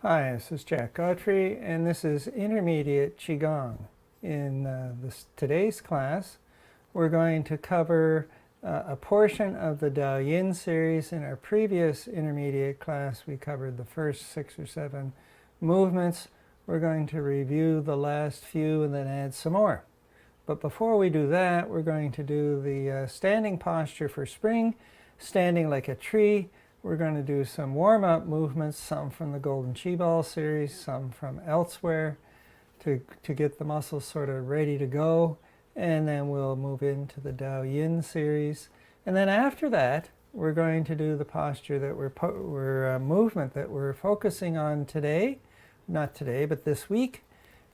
Hi, this is Jack Godfrey, and this is Intermediate Qigong. In today's class, we're going to cover a portion of the Dao Yin series. In our previous intermediate class, we covered the first 6 or 7 movements. We're going to review the last few and then add some more. But before we do that, we're going to do the standing posture for spring, standing like a tree. We're going to do some warm-up movements, some from the Golden Chi Ball series, some from elsewhere, to get the muscles sort of ready to go. And then we'll move into the Dao Yin series. And then after that, we're going to do the posture that movement that we're focusing on today. Not today, but this week.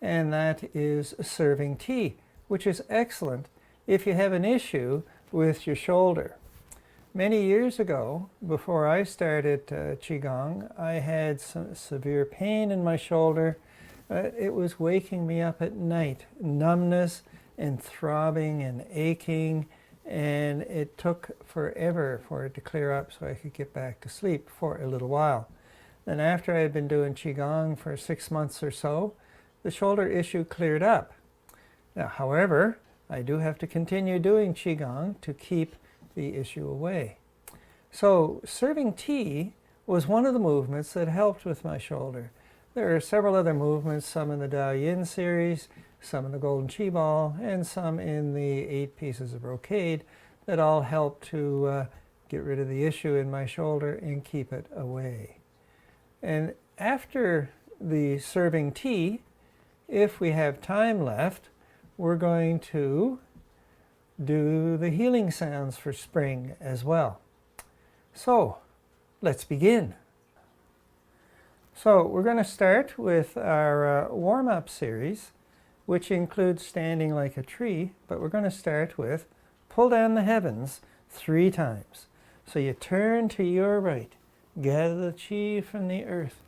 And that is serving tea, which is excellent if you have an issue with your shoulder. Many years ago, before I started Qigong, I had some severe pain in my shoulder. It was waking me up at night, numbness and throbbing and aching, and it took forever for it to clear up so I could get back to sleep for a little while. Then after I had been doing Qigong for 6 months or so, the shoulder issue cleared up. Now, however, I do have to continue doing Qigong to keep the issue away. So serving tea was one of the movements that helped with my shoulder. There are several other movements, some in the Dao Yin series, some in the Golden Chi Ball, and some in the 8 pieces of brocade that all help to get rid of the issue in my shoulder and keep it away. And after the serving tea, if we have time left, we're going to do the healing sounds for spring as well. So let's begin. So we're going to start with our warm-up series, which includes standing like a tree, but we're going to start with pull down the heavens 3 times. So you turn to your right, gather the chi from the earth,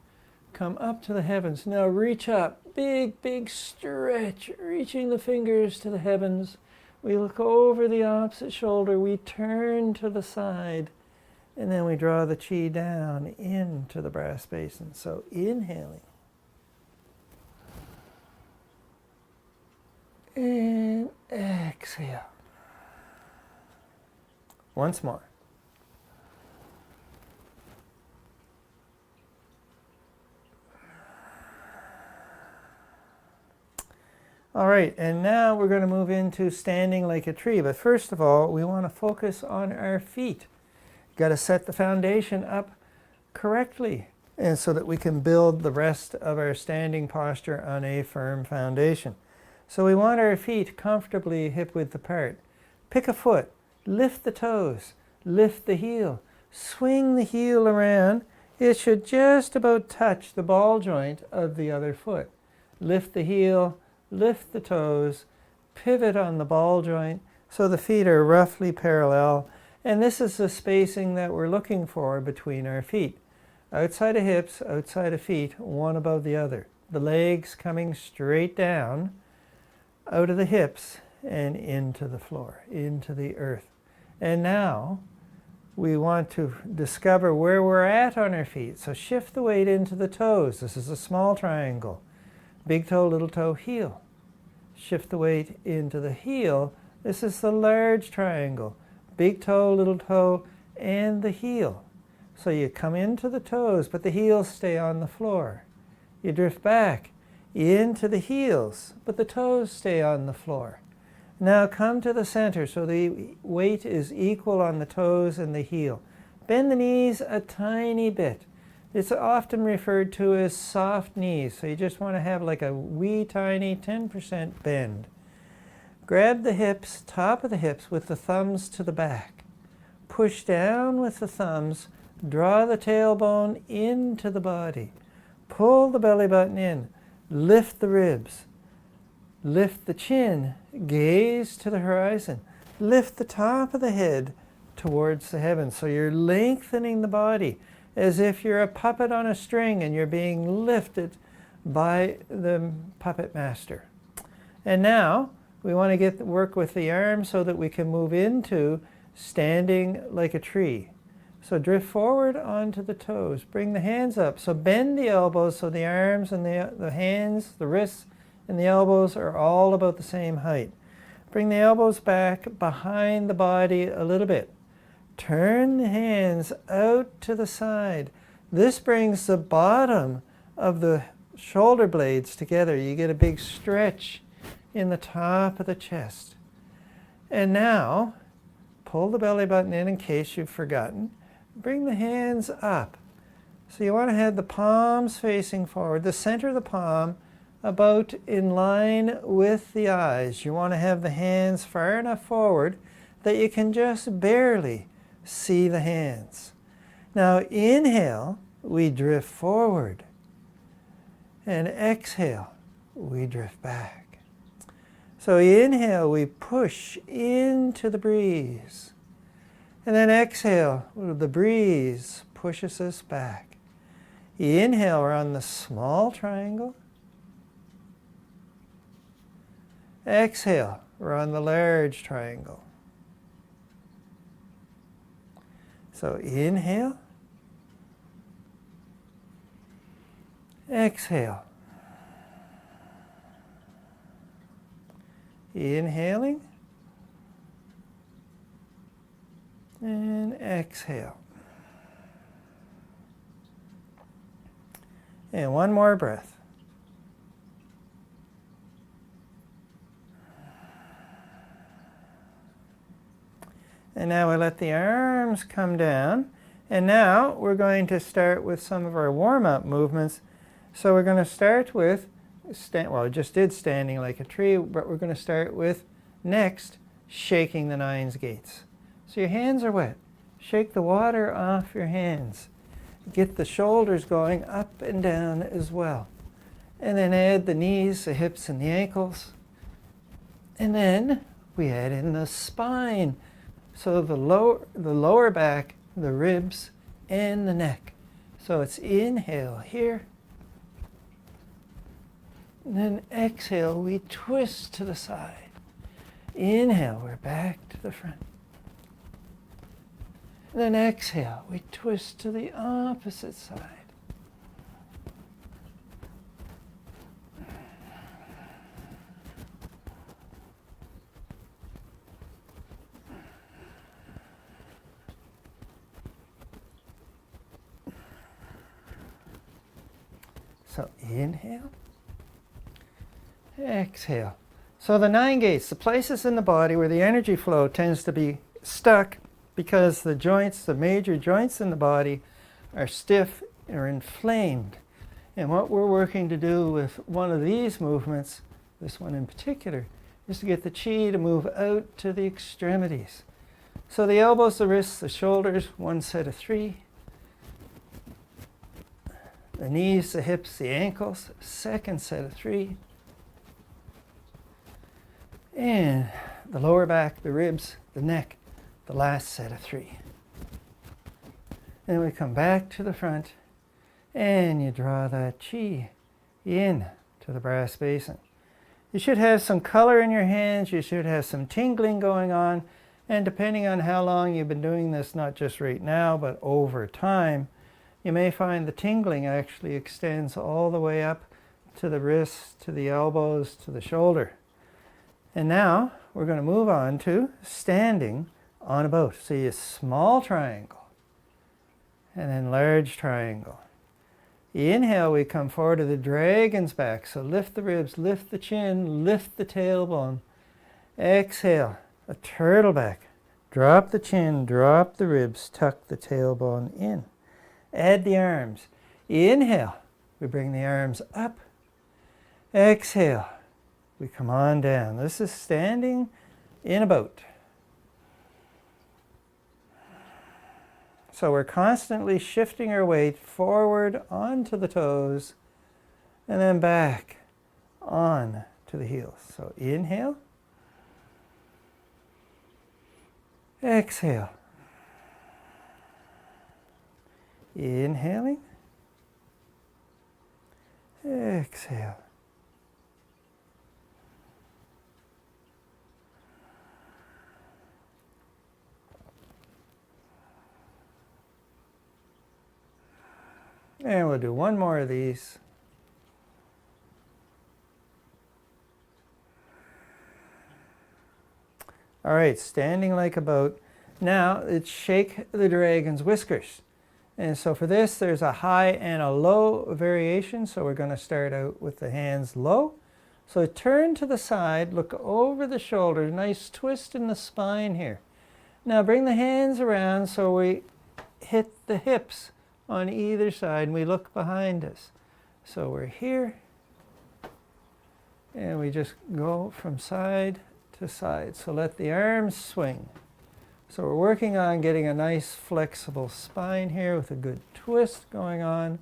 come up to the heavens. Now reach up, big stretch, reaching the fingers to the heavens. We look over the opposite shoulder, we turn to the side, and then we draw the chi down into the brass basin. So inhaling. And exhale. Once more. All right, and now we're going to move into standing like a tree. But first of all, we want to focus on our feet. Got to set the foundation up correctly, and so that we can build the rest of our standing posture on a firm foundation. So we want our feet comfortably hip-width apart. Pick a foot, lift the toes, lift the heel, swing the heel around. It should just about touch the ball joint of the other foot. Lift the heel, lift the toes, pivot on the ball joint so the feet are roughly parallel. And this is the spacing that we're looking for between our feet. Outside of hips, outside of feet, one above the other. The legs coming straight down, out of the hips and into the floor, into the earth. And now we want to discover where we're at on our feet. So shift the weight into the toes. This is a small triangle. Big toe, little toe, heel. Shift the weight into the heel. This is the large triangle. Big toe, little toe, and the heel. So you come into the toes, but the heels stay on the floor. You drift back into the heels, but the toes stay on the floor. Now come to the center so the weight is equal on the toes and the heel. Bend the knees a tiny bit. It's often referred to as soft knees, so you just want to have like a wee tiny 10% bend. Grab the hips, top of the hips, with the thumbs to the back. Push down with the thumbs, draw the tailbone into the body. Pull the belly button in, lift the ribs, lift the chin, gaze to the horizon. Lift the top of the head towards the heavens, so you're lengthening the body, as if you're a puppet on a string and you're being lifted by the puppet master. And now we want to work with the arms so that we can move into standing like a tree. So drift forward onto the toes. Bring the hands up. So bend the elbows so the arms and the hands, the wrists, and the elbows are all about the same height. Bring the elbows back behind the body a little bit. Turn the hands out to the side. This brings the bottom of the shoulder blades together. You get a big stretch in the top of the chest. And now, pull the belly button in case you've forgotten. Bring the hands up. So you want to have the palms facing forward, the center of the palm about in line with the eyes. You want to have the hands far enough forward that you can just barely see the hands. Now inhale, we drift forward. And exhale, we drift back. So inhale, we push into the breeze. And then exhale, the breeze pushes us back. Inhale, we're on the small triangle. Exhale, we're on the large triangle. So inhale. Exhale. Inhaling. And exhale. And one more breath. And now we let the arms come down. And now we're going to start with some of our warm-up movements. So we're going to start with, well, I just did standing like a tree, but we're going to start with next, shaking the nines gates. So your hands are wet. Shake the water off your hands. Get the shoulders going up and down as well. And then add the knees, the hips, and the ankles. And then we add in the spine. So the lower back, the ribs, and the neck. So it's inhale here. And then exhale, we twist to the side. Inhale, we're back to the front. And then exhale, we twist to the opposite side. So inhale, exhale. So the nine gates, the places in the body where the energy flow tends to be stuck because the joints, the major joints in the body are stiff or inflamed. And what we're working to do with one of these movements, this one in particular, is to get the chi to move out to the extremities. So the elbows, the wrists, the shoulders, one set of three. The knees, the hips, the ankles, second set of three. And the lower back, the ribs, the neck, the last set of three. Then we come back to the front and you draw that chi in to the brass basin. You should have some color in your hands, you should have some tingling going on, and depending on how long you've been doing this, not just right now, but over time, you may find the tingling actually extends all the way up to the wrists, to the elbows, to the shoulder. And now we're going to move on to standing on a boat. So you small triangle and then large triangle. Inhale, we come forward to the dragon's back. So lift the ribs, lift the chin, lift the tailbone. Exhale, a turtle back. Drop the chin, drop the ribs, tuck the tailbone in. Add the arms. Inhale, we bring the arms up. Exhale, we come on down. This is standing in a boat. So we're constantly shifting our weight forward onto the toes and then back on to the heels. So inhale. Exhale. Inhaling. Exhale. And we'll do one more of these. All right, standing like a boat. Now it's shake the dragon's whiskers. And so for this, there's a high and a low variation. So we're going to start out with the hands low. So turn to the side, look over the shoulder, nice twist in the spine here. Now bring the hands around so we hit the hips on either side and we look behind us. So we're here and we just go from side to side. So let the arms swing. So we're working on getting a nice flexible spine here with a good twist going on.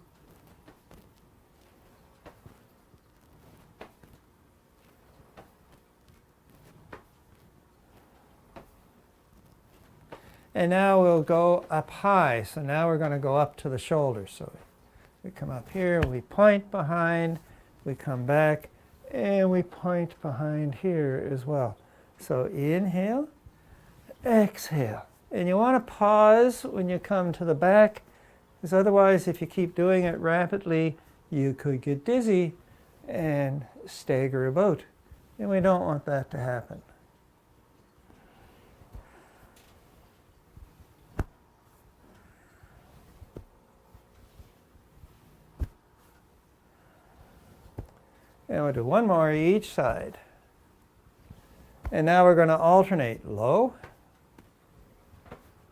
And now we'll go up high. So now we're going to go up to the shoulders. So we come up here, we point behind, we come back, and we point behind here as well. So inhale, exhale. And you want to pause when you come to the back, because otherwise if you keep doing it rapidly, you could get dizzy and stagger about. And we don't want that to happen. And we'll do one more each side. And now we're going to alternate low,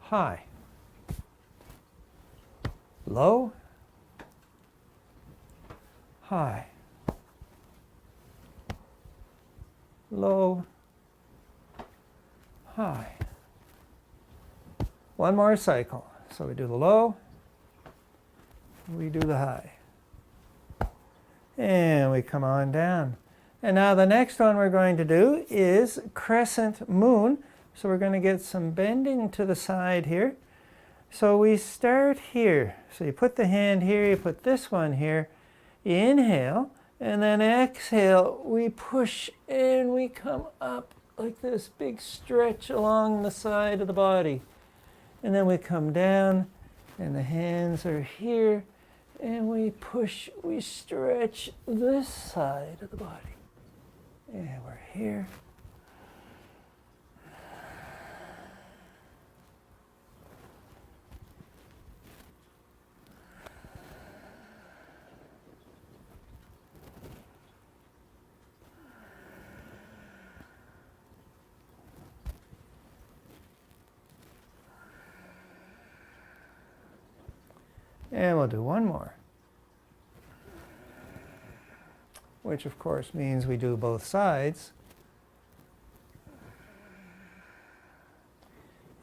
high, low, high, low, high. One more cycle. So we do the low, we do the high. And we come on down. And now the next one we're going to do is crescent moon. So we're going to get some bending to the side here. So we start here. So you put the hand here, you put this one here. Inhale, and then exhale. We push and we come up like this, big stretch along the side of the body. And then we come down, and the hands are here. And we push, we stretch this side of the body. And we're here. And we'll do one more, which of course means we do both sides.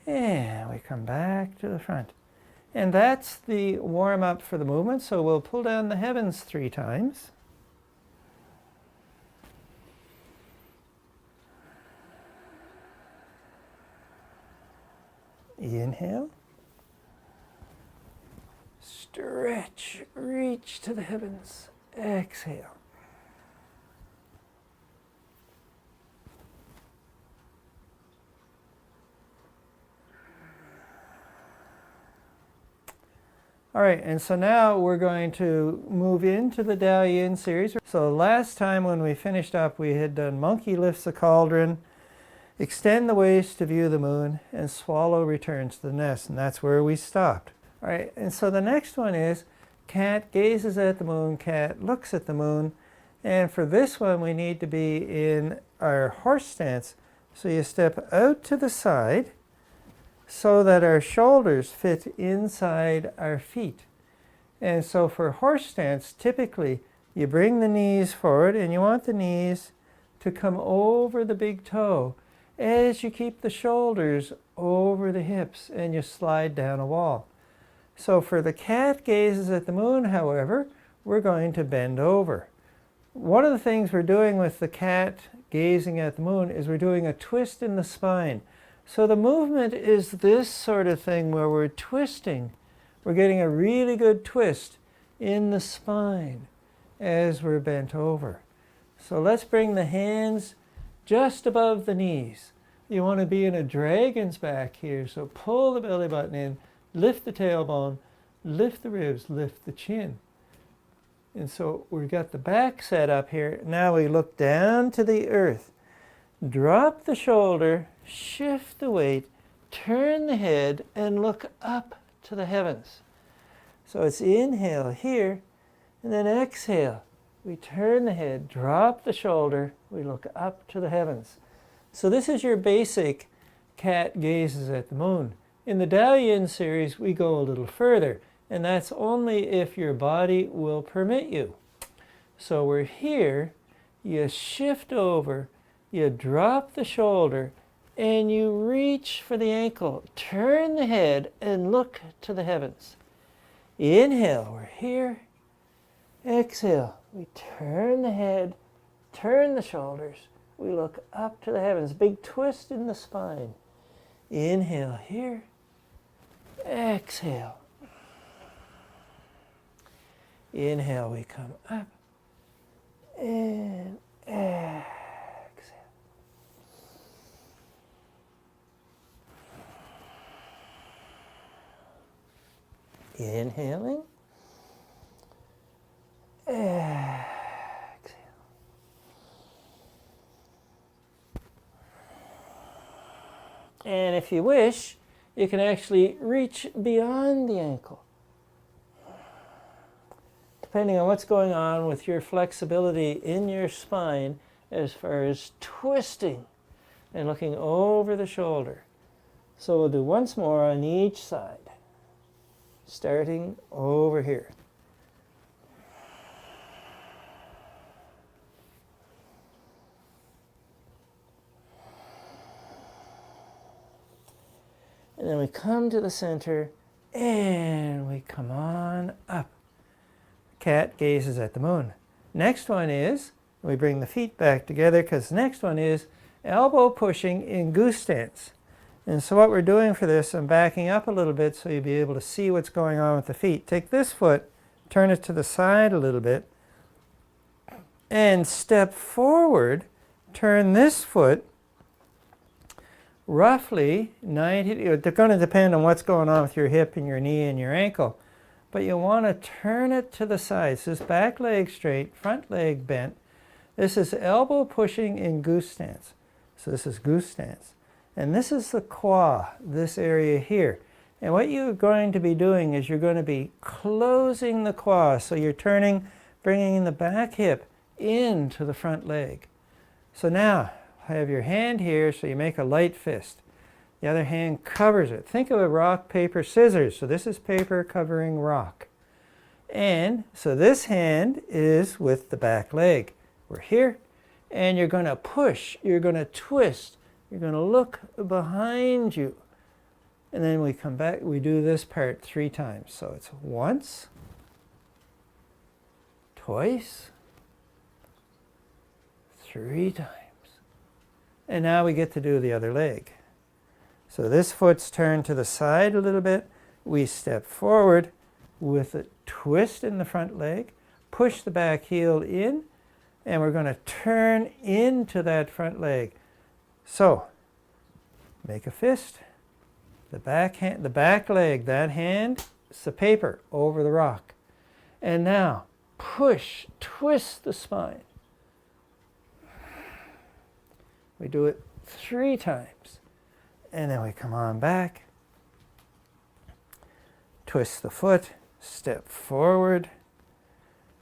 And we come back to the front. And that's the warm-up for the movement. So we'll pull down the heavens 3 times. Inhale. Stretch, reach to the heavens. Exhale. All right, and so now we're going to move into the Dao Yin series. So last time when we finished up, we had done monkey lifts the cauldron, extend the waist to view the moon, and swallow returns to the nest. And that's where we stopped. All right, and so the next one is cat gazes at the moon, cat looks at the moon. And for this one, we need to be in our horse stance. So you step out to the side so that our shoulders fit inside our feet. And so for horse stance, typically you bring the knees forward and you want the knees to come over the big toe as you keep the shoulders over the hips and you slide down a wall. So for the cat gazes at the moon, however, we're going to bend over. One of the things we're doing with the cat gazing at the moon is we're doing a twist in the spine. So the movement is this sort of thing where we're twisting. We're getting a really good twist in the spine as we're bent over. So let's bring the hands just above the knees. You want to be in a dragon's back here. So pull the belly button in, lift the tailbone, lift the ribs, lift the chin. And so we've got the back set up here. Now we look down to the earth. Drop the shoulder, shift the weight, turn the head, and look up to the heavens. So it's inhale here, and then exhale. We turn the head, drop the shoulder, we look up to the heavens. So this is your basic cat gazes at the moon. In the Dao Yin series, we go a little further, and that's only if your body will permit you. So we're here, you shift over, you drop the shoulder, and you reach for the ankle. Turn the head and look to the heavens. Inhale, we're here. Exhale, we turn the head, turn the shoulders, we look up to the heavens. Big twist in the spine. Inhale here. Exhale. Inhale, we come up. And exhale. Inhaling. Exhale. And if you wish, you can actually reach beyond the ankle. Depending on what's going on with your flexibility in your spine as far as twisting and looking over the shoulder. So we'll do once more on each side, starting over here. And then we come to the center and we come on up. Cat gazes at the moon. Next one is, we bring the feet back together because the next one is elbow pushing in goose stance. And so what we're doing for this, I'm backing up a little bit so you'll be able to see what's going on with the feet. Take this foot, turn it to the side a little bit, and step forward, turn this foot roughly 90, they're going to depend on what's going on with your hip and your knee and your ankle, but you want to turn it to the sides. This back leg straight, front leg bent. This is elbow pushing in goose stance. So this is goose stance. And this is the qua, this area here. And what you're going to be doing is you're going to be closing the qua. So you're turning, bringing the back hip into the front leg. So now, have your hand here so you make a light fist. The other hand covers it. Think of a rock, paper, scissors. So this is paper covering rock. And so this hand is with the back leg. We're here. And you're going to push. You're going to twist. You're going to look behind you. And then we come back. We do this part 3 times. So it's once, twice, 3 times. And now we get to do the other leg. So this foot's turned to the side a little bit. We step forward with a twist in the front leg, push the back heel in, and we're going to turn into that front leg. So, make a fist. The back leg, that hand, it's the paper over the rock. And now, push, twist the spine. We do it 3 times. And then we come on back. Twist the foot, step forward.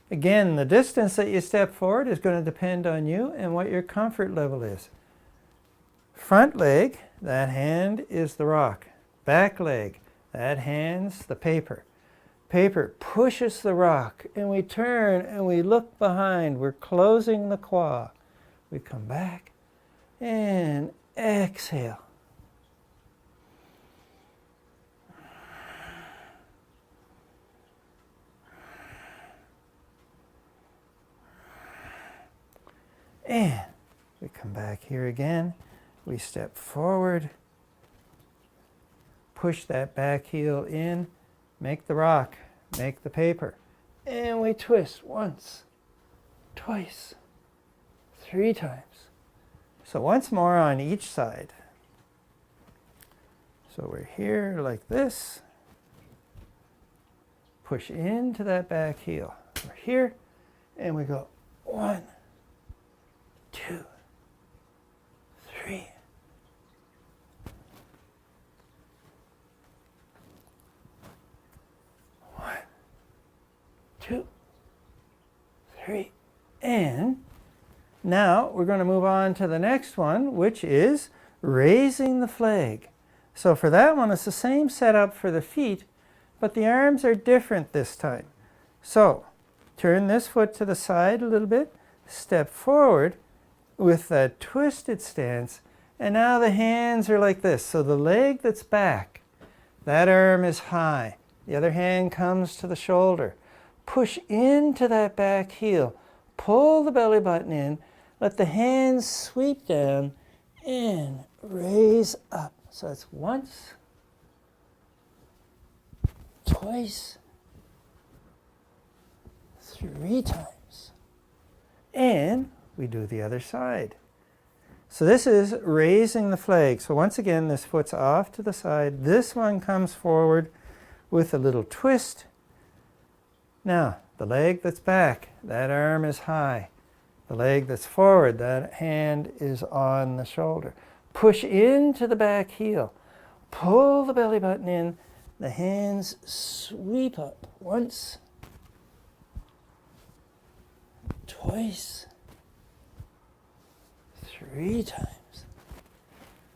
Again, the distance that you step forward is going to depend on you and what your comfort level is. Front leg, that hand is the rock. Back leg, that hand's the paper. Paper pushes the rock, and we turn and we look behind. We're closing the qua. We come back and exhale. And we come back here again. We step forward, push that back heel in, make the rock, make the paper. And we twist once, twice, 3 times. So once more on each side. So we're here like this. Push into that back heel. We're here, and we go 1, 2, 3. 1, 2, 3, and now we're going to move on to the next one, which is raising the flag. So for that one, it's the same setup for the feet, but the arms are different this time. So turn this foot to the side a little bit, step forward with that twisted stance, and now the hands are like this. So the leg that's back, that arm is high. The other hand comes to the shoulder. Push into that back heel. Pull the belly button in. Let the hands sweep down and raise up. So that's once, twice, 3 times. And we do the other side. So this is raising the flag. So once again, this foot's off to the side. This one comes forward with a little twist. Now, the leg that's back, that arm is high. The leg that's forward, that hand is on the shoulder. Push into the back heel. Pull the belly button in. The hands sweep up. Once, twice, 3 times.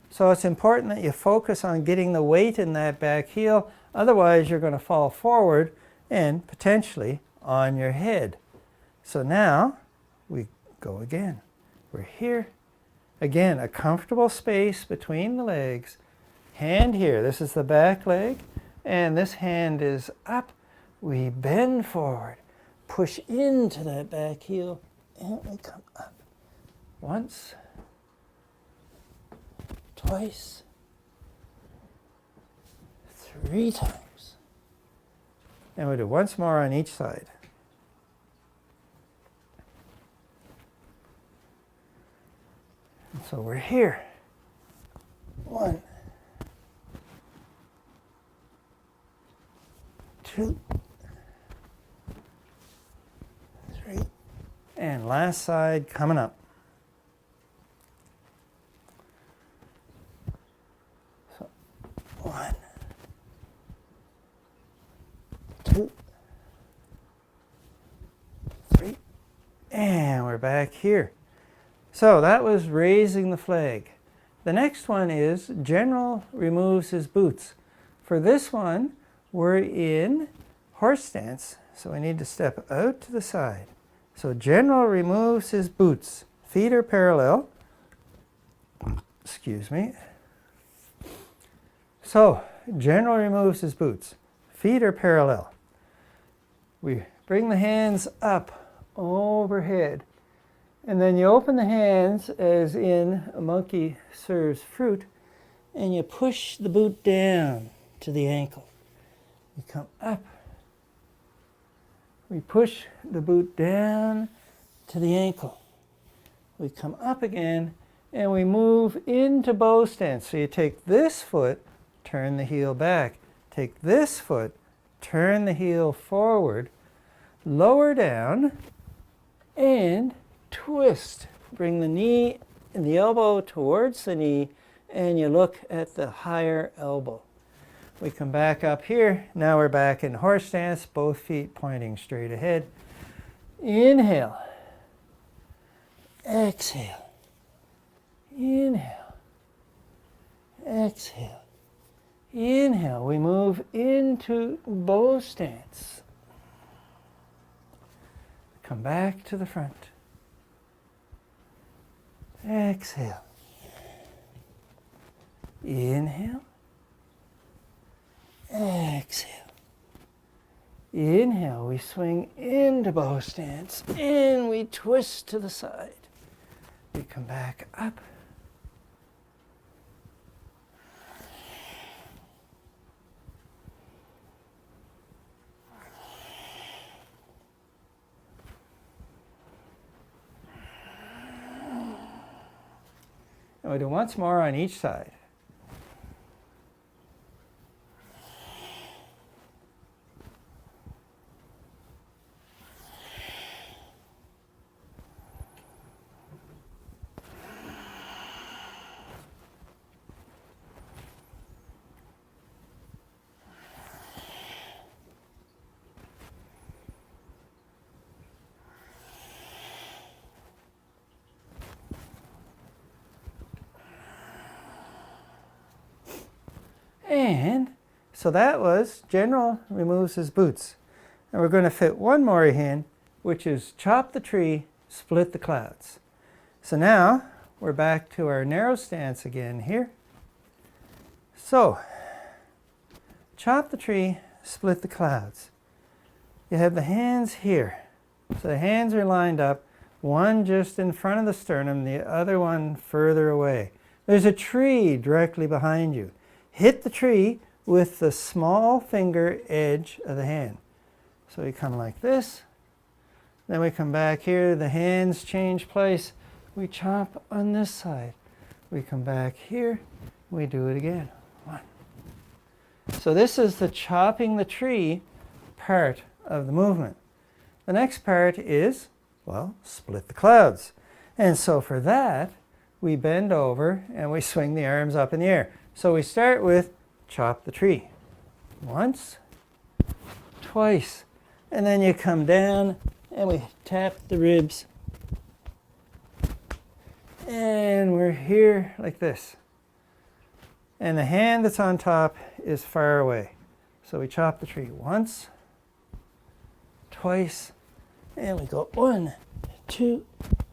So it's important that you focus on getting the weight in that back heel. Otherwise, you're going to fall forward and potentially on your head. So now we go again. We're here. Again, a comfortable space between the legs. Hand here. This is the back leg. And this hand is up. We bend forward. Push into that back heel. And we come up. Once. Twice. 3 times. And we'll do once more on each side. And so we're here. 1, 2, 3, and last side coming up. So 1, 2, 3, and we're back here. So that was raising the flag. The next one is General removes his boots. For this one, we're in horse stance, so we need to step out to the side. So General removes his boots. Feet are parallel. Excuse me. So General removes his boots. Feet are parallel. We bring the hands up overhead. And then you open the hands as in a monkey serves fruit, and you push the boot down to the ankle. We come up. We push the boot down to the ankle. We come up again, and we move into bow stance. So you take this foot, turn the heel back. Take this foot, turn the heel forward, lower down, and twist. Bring the knee and the elbow towards the knee, and you look at the higher elbow. We come back up here. Now we're back in horse stance, both feet pointing straight ahead. Inhale. Exhale. Inhale. Exhale. Inhale. We move into bow stance. Come back to the front. Exhale. Inhale. Exhale. Inhale, we swing into bow stance, and we twist to the side. We come back up. And we do once more on each side. And so that was General removes his boots. And we're going to fit one more in, which is chop the tree, split the clouds. So now we're back to our narrow stance again here. So chop the tree, split the clouds. You have the hands here. So the hands are lined up, one just in front of the sternum, the other one further away. There's a tree directly behind you. Hit the tree with the small finger edge of the hand. So we come like this. Then we come back here. The hands change place. We chop on this side. We come back here. We do it again. One. So this is the chopping the tree part of the movement. The next part is, well, split the clouds. And so for that, we bend over and we swing the arms up in the air. So we start with chop the tree. Once, twice, and then you come down and we tap the ribs. And we're here like this. And the hand that's on top is far away. So we chop the tree once, twice, and we go 1, 2,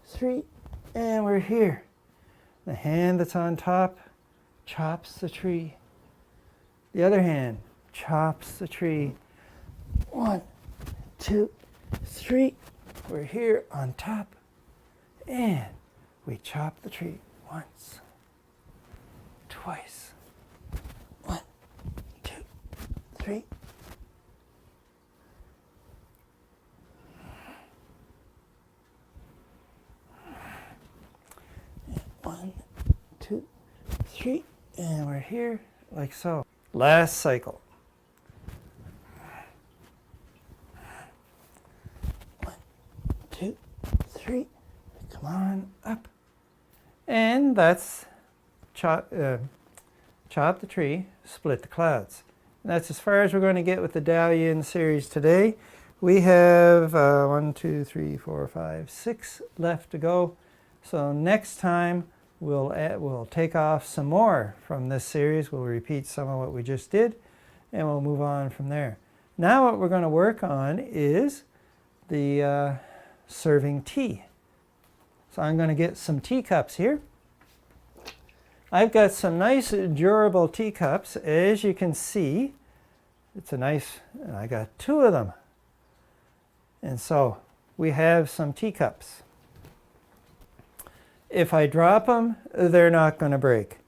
3, and we're here. The hand that's on top chops the tree. The other hand chops the tree. 1, 2, 3. We're here on top. And we chop the tree once, twice. 1, 2, 3. And 1, 2, 3. And we're here like so. Last cycle. 1, 2, 3. Come on up. And that's chop the tree, split the clouds. And that's as far as we're going to get with the Dao Yin series today. We have 1, 2, 3, 4, 5, 6 left to go. So next time we'll take off some more from this series. We'll repeat some of what we just did, and we'll move on from there. Now what we're going to work on is the serving tea. So I'm going to get some teacups here. I've got some nice durable teacups. As you can see, it's a nice, I got 2 of them. And so we have some teacups. If I drop them, they're not going to break.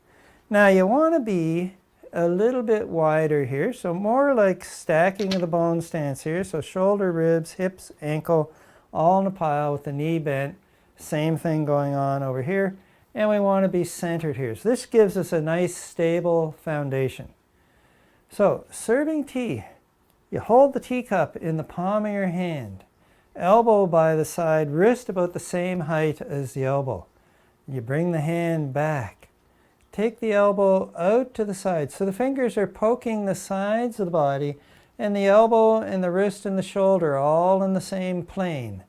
Now you want to be a little bit wider here, so more like stacking of the bone stance here. So shoulder, ribs, hips, ankle, all in a pile with the knee bent. Same thing going on over here. And we want to be centered here. So this gives us a nice stable foundation. So serving tea, you hold the teacup in the palm of your hand, elbow by the side, wrist about the same height as the elbow. You bring the hand back. Take the elbow out to the side. So the fingers are poking the sides of the body, and the elbow and the wrist and the shoulder are all in the same plane.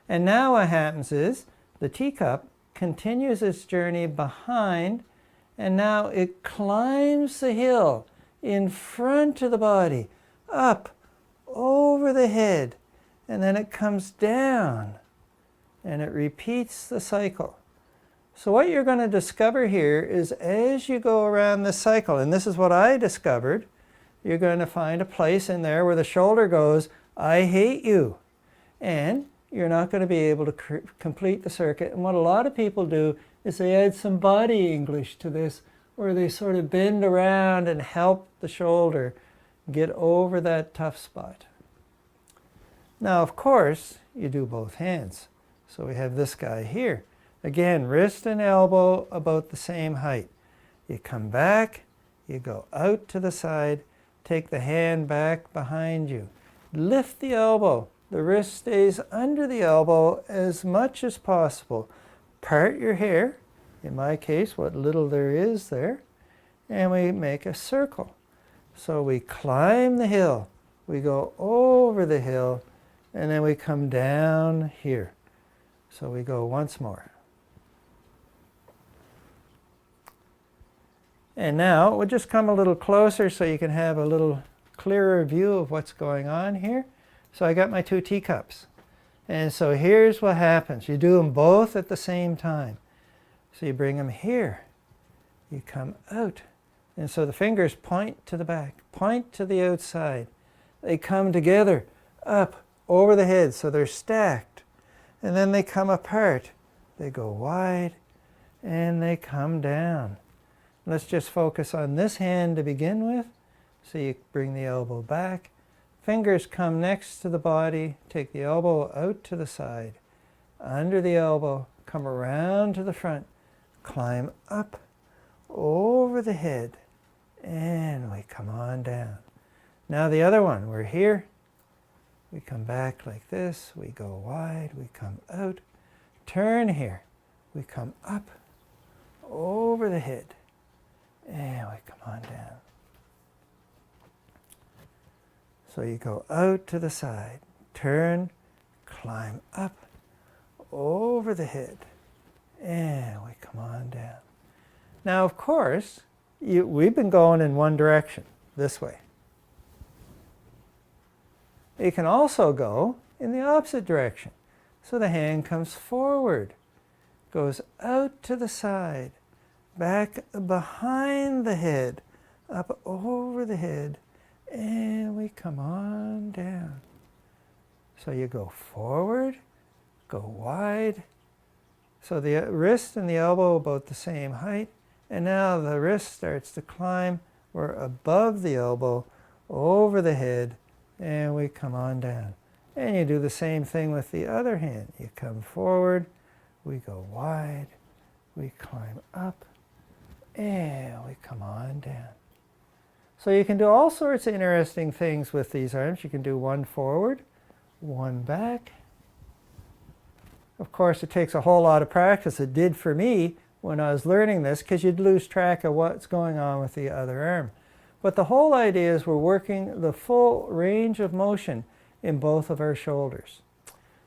And now what happens is the teacup continues its journey behind, and now it climbs the hill in front of the body, up, over the head, and then it comes down, and it repeats the cycle. So what you're going to discover here is as you go around this cycle, and this is what I discovered, you're going to find a place in there where the shoulder goes, I hate you. And you're not going to be able to complete the circuit. And what a lot of people do is they add some body English to this, where they sort of bend around and help the shoulder get over that tough spot. Now, of course, you do both hands. So we have this guy here. Again, wrist and elbow about the same height. You come back, you go out to the side, take the hand back behind you. Lift the elbow. The wrist stays under the elbow as much as possible. Part your hair, in my case, what little there is there, and we make a circle. So we climb the hill, we go over the hill, and then we come down here. So we go once more. And now we'll just come a little closer so you can have a little clearer view of what's going on here. So I got my 2 teacups. And so here's what happens. You do them both at the same time. So you bring them here. You come out. And so the fingers point to the back, point to the outside. They come together, up, over the head, so they're stacked. And then they come apart. They go wide, and they come down. Let's just focus on this hand to begin with. So you bring the elbow back. Fingers come next to the body. Take the elbow out to the side. Under the elbow, come around to the front. Climb up, over the head, and we come on down. Now the other one, we're here. We come back like this. We go wide. We come out. Turn here. We come up, over the head, and we come on down. So you go out to the side, turn, climb up, over the head, and we come on down. Now, of course, we've been going in one direction, this way. You can also go in the opposite direction. So the hand comes forward, goes out to the side, back behind the head, up over the head, and we come on down. So you go forward, go wide. So the wrist and the elbow are about the same height. And now the wrist starts to climb. We're above the elbow, over the head, and we come on down. And you do the same thing with the other hand. You come forward, we go wide, we climb up, and we come on down. So you can do all sorts of interesting things with these arms. You can do one forward, one back. Of course, it takes a whole lot of practice. It did for me when I was learning this, because you'd lose track of what's going on with the other arm. But the whole idea is we're working the full range of motion in both of our shoulders.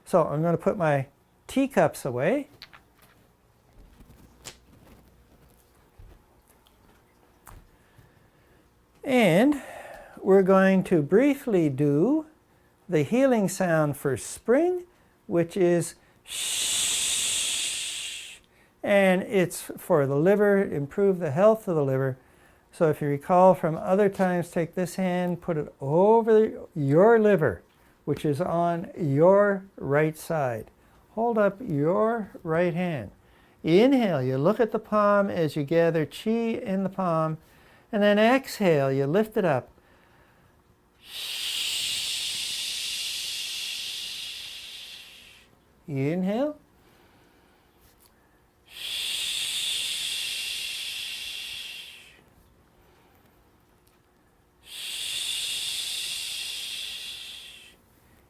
So I'm going to put my teacups away. And we're going to briefly do the healing sound for spring, which is shh. And it's for the liver, improve the health of the liver. So if you recall from other times, take this hand, put it over your liver, which is on your right side. Hold up your right hand. Inhale, you look at the palm as you gather chi in the palm. And then exhale, you lift it up. Inhale.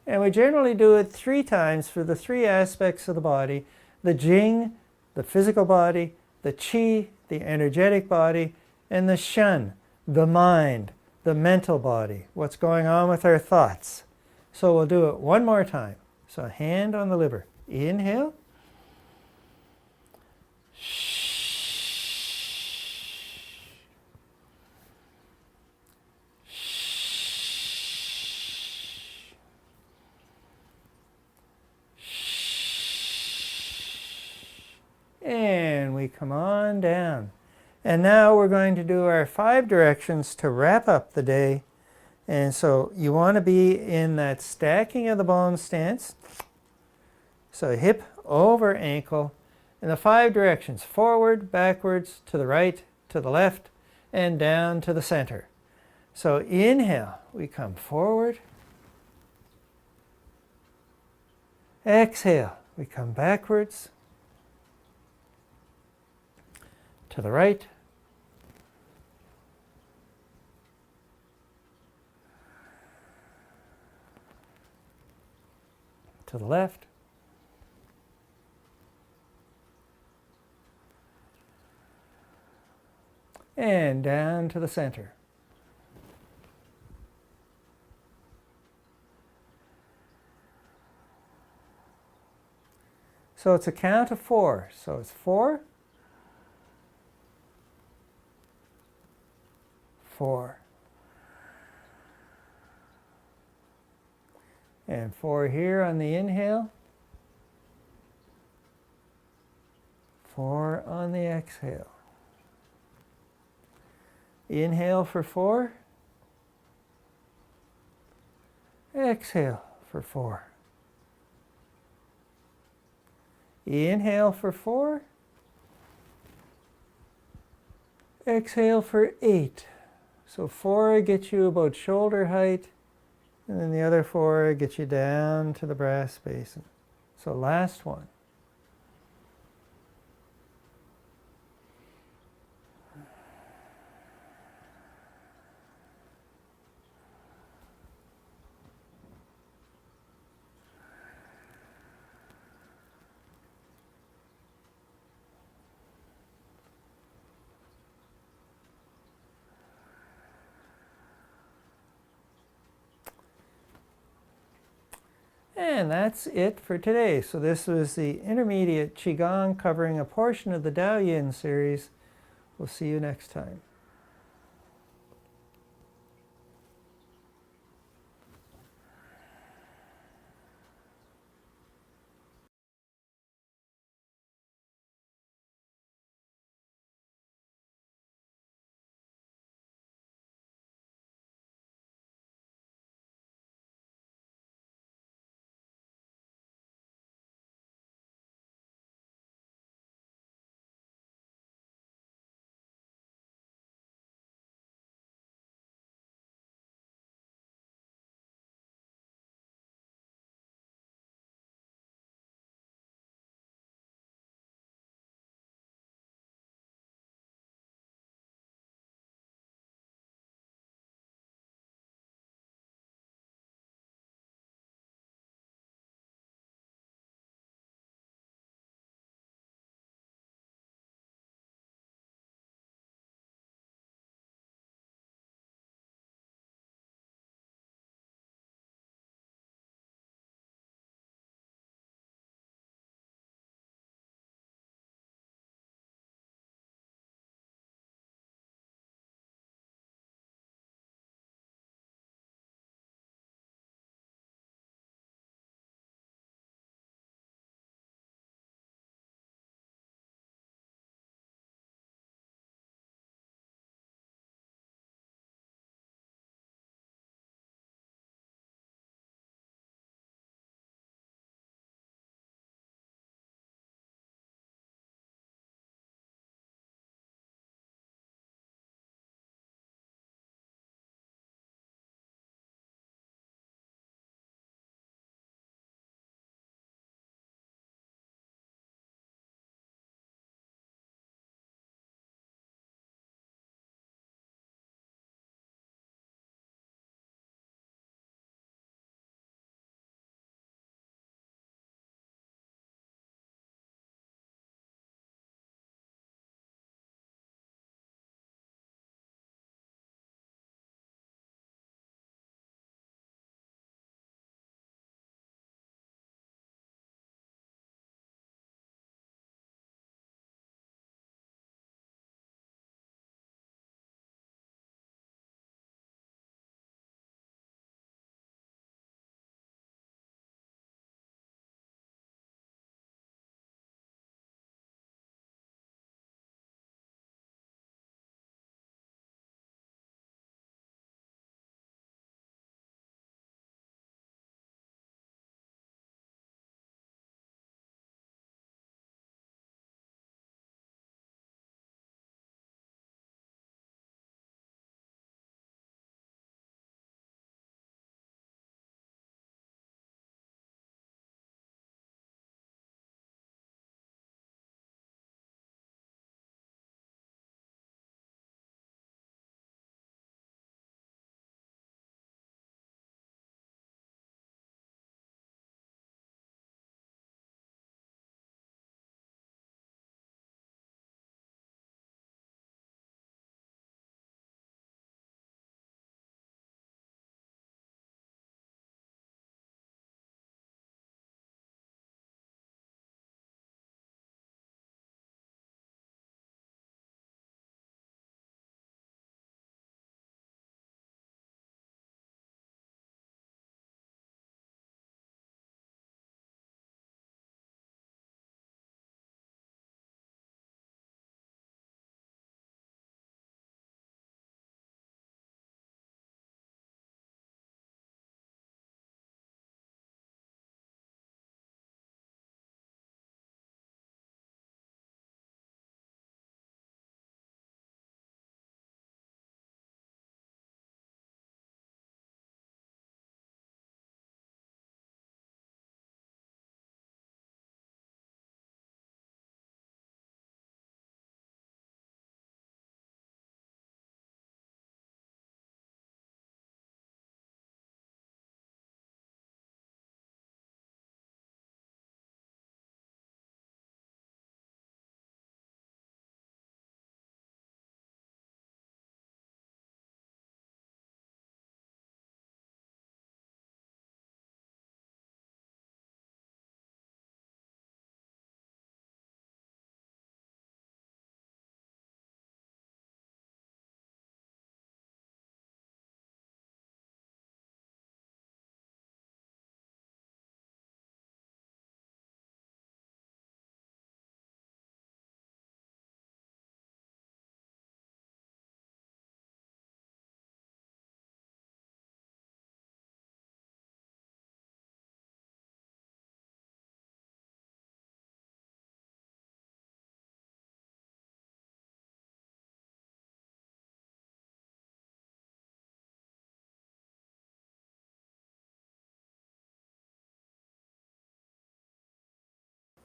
And we generally do it 3 times for the 3 aspects of the body: the Jing, the physical body; the Qi, the energetic body; and the Shen, the mind, the mental body, what's going on with our thoughts. So we'll do it one more time. So hand on the liver. Inhale. And we come on down. And now we're going to do our 5 directions to wrap up the day. And so you want to be in that stacking of the bones stance. So hip over ankle. And the 5 directions: forward, backwards, to the right, to the left, and down to the center. So inhale, we come forward. Exhale, we come backwards. To the right. To the left. And down to the center. So it's a count of 4. So it's 4. 4. And 4 here on the inhale. 4 on the exhale. Inhale for 4. Exhale for 4. Inhale for 4. Exhale for 8. So 4 gets you about shoulder height, and then the other 4 gets you down to the brass basin. So last one. And that's it for today. So this was the intermediate Qigong covering a portion of the Dao Yin series. We'll see you next time.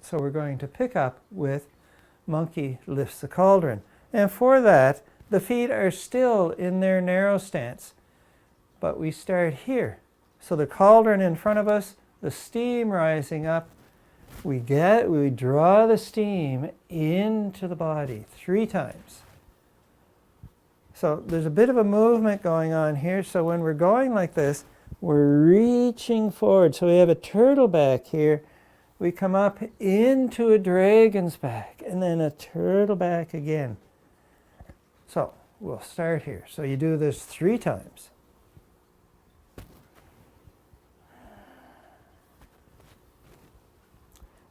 So we're going to pick up with monkey lifts the cauldron. And for that, the feet are still in their narrow stance, but we start here. So the cauldron in front of us, the steam rising up, we draw the steam into the body 3 times. So there's a bit of a movement going on here. So when we're going like this, we're reaching forward. So we have a turtle back here. We come up into a dragon's back and then a turtle back again. So we'll start here. So you do this 3 times.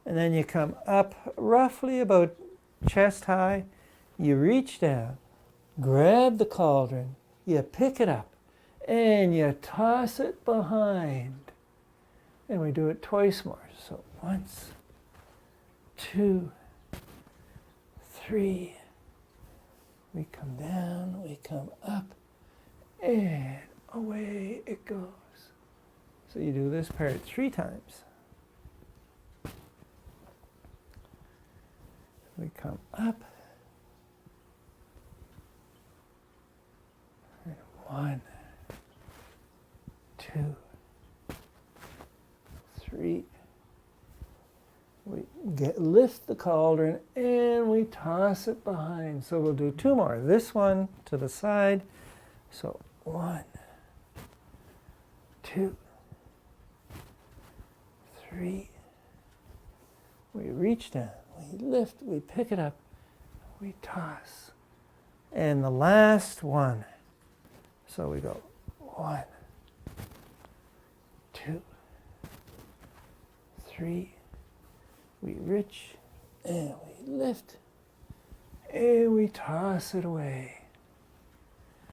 And then you come up roughly about chest high. You reach down, grab the cauldron, you pick it up, and you toss it behind. And we do it twice more. So once, 2, 3. We come down, we come up, and away it goes. So you do this part 3 times. We come up. And 1, 2, 3. We lift the cauldron and we toss it behind. So we'll do 2 more. This one to the side. So 1, 2, 3. We reach down, we lift, we pick it up, we toss. And the last one. So we go 1, 2, 3. We reach and we lift and we toss it away.